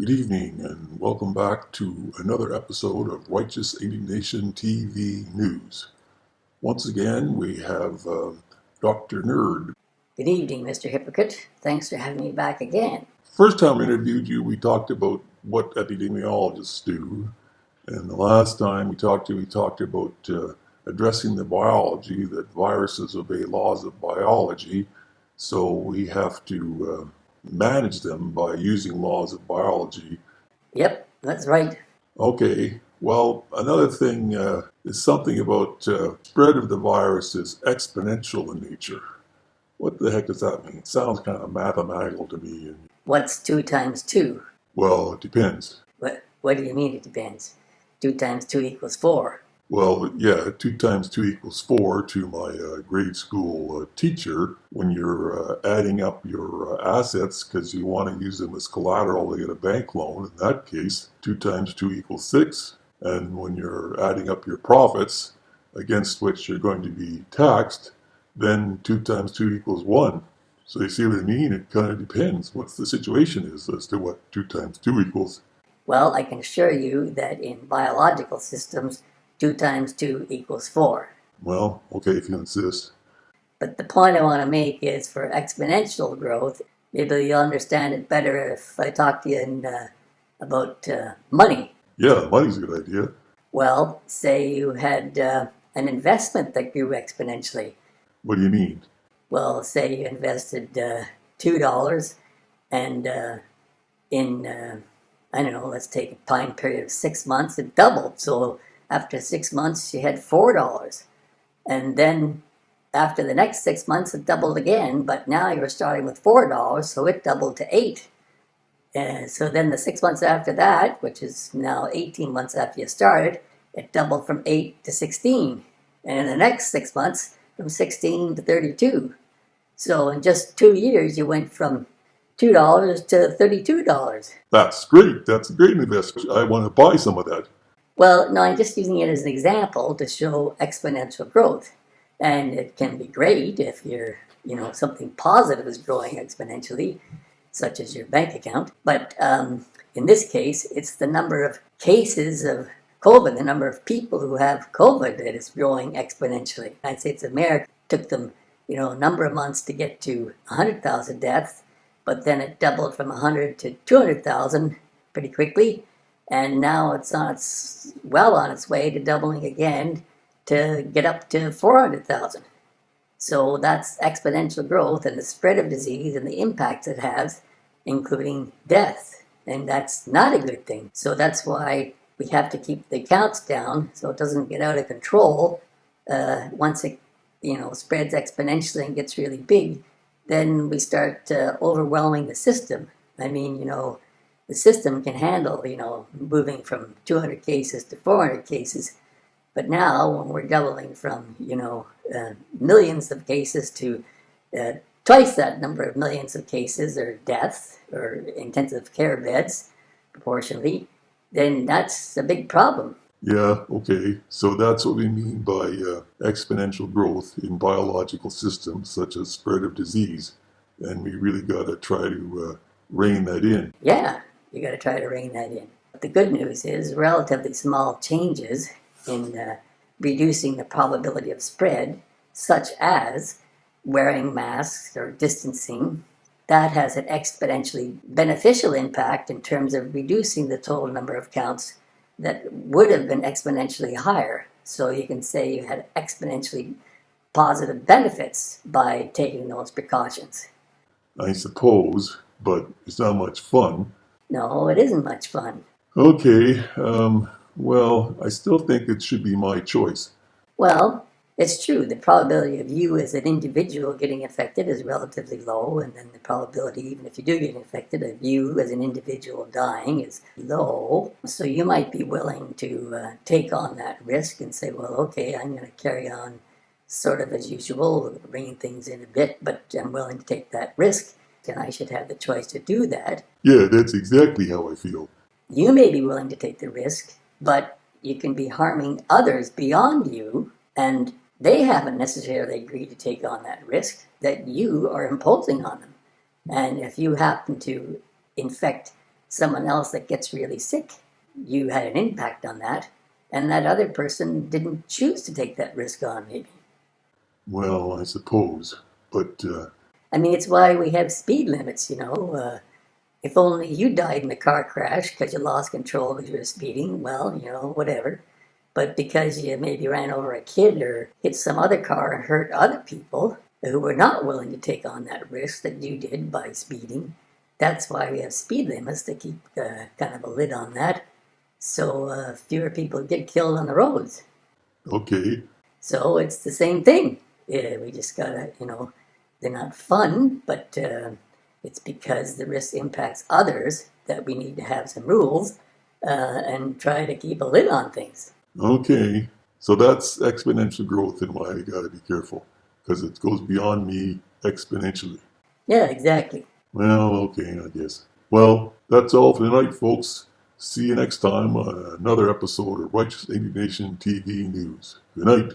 Good evening, and welcome back to another episode of Righteous Indignation TV News. Once again, we have Dr. Nerd. Good evening, Mr. Hypocrite. Thanks for having me back again. First time I interviewed you, we talked about what epidemiologists do. And the last time we talked about addressing the biology, that viruses obey laws of biology, so we have to manage them by using laws of biology. Yep, that's right. Okay, well, another thing is something about spread of the virus is exponential in nature. What the heck does that mean? It sounds kind of mathematical to me. What's 2 times 2? Well, it depends. What do you mean it depends? 2 times 2 equals 4. Well, yeah, 2 times 2 equals 4 to my grade school teacher. When you're adding up your assets because you want to use them as collateral to get a bank loan, in that case, 2 times 2 equals 6. And when you're adding up your profits against which you're going to be taxed, then 2 times 2 equals 1. So you see what I mean? It kind of depends what the situation is as to what 2 times 2 equals. Well, I can assure you that in biological systems, 2 times 2 equals 4. Well, okay, if you insist. But the point I want to make is for exponential growth, maybe you'll understand it better if I talk to you about money. Yeah, money's a good idea. Well, say you had an investment that grew exponentially. What do you mean? Well, say you invested $2 and I don't know, let's take a time period of 6 months, it doubled. So after 6 months, you had $4. And then after the next 6 months, it doubled again, but now you're starting with $4, so it doubled to 8. And so then the 6 months after that, which is now 18 months after you started, it doubled from 8 to 16. And in the next 6 months, from 16 to 32. So in just 2 years, you went from $2 to $32. That's great. That's a great investment. I want to buy some of that. Well, no, I'm just using it as an example to show exponential growth. And it can be great if something positive is growing exponentially, such as your bank account. But in this case, it's the number of cases of COVID, the number of people who have COVID that is growing exponentially. The United States of America took them, a number of months to get to 100,000 deaths, but then it doubled from 100 to 200,000 pretty quickly. And now it's on its way to doubling again to get up to 400,000. So that's exponential growth and the spread of disease and the impacts it has, including death. And that's not a good thing. So that's why we have to keep the counts down so it doesn't get out of control. Once it spreads exponentially and gets really big, then we start overwhelming the system. I mean, the system can handle, moving from 200 cases to 400 cases. But now, when we're doubling from, millions of cases to twice that number of millions of cases or deaths or intensive care beds proportionally, then that's a big problem. Yeah, okay. So that's what we mean by exponential growth in biological systems such as spread of disease. And we really got to try to rein that in. Yeah, you got to try to rein that in. But the good news is relatively small changes in reducing the probability of spread, such as wearing masks or distancing, that has an exponentially beneficial impact in terms of reducing the total number of counts that would have been exponentially higher. So you can say you had exponentially positive benefits by taking those precautions. I suppose, but it's not much fun. No, it isn't much fun. Okay, well, I still think it should be my choice. Well, it's true. The probability of you as an individual getting infected is relatively low, and then the probability, even if you do get infected, of you as an individual dying is low. So you might be willing to take on that risk and say, well, okay, I'm going to carry on sort of as usual, bringing things in a bit, but I'm willing to take that risk, and I should have the choice to do that. Yeah, that's exactly how I feel. You may be willing to take the risk, but you can be harming others beyond you, and they haven't necessarily agreed to take on that risk that you are imposing on them. And if you happen to infect someone else that gets really sick, you had an impact on that, and that other person didn't choose to take that risk on, maybe. Well, I suppose. But, I mean, it's why we have speed limits, you know. If only you died in a car crash because you lost control because you were speeding, well, you know, whatever. But because you maybe ran over a kid or hit some other car and hurt other people who were not willing to take on that risk that you did by speeding, that's why we have speed limits to keep kind of a lid on that, so fewer people get killed on the roads. okay. So it's the same thing. Yeah, we just gotta, you know, they're not fun, but it's because the risk impacts others that we need to have some rules and try to keep a lid on things. Okay. So that's exponential growth and why I got to be careful because it goes beyond me exponentially. Yeah, exactly. Well, okay, I guess. Well, that's all for tonight, folks. See you next time on another episode of Righteous Indignation TV News. Good night.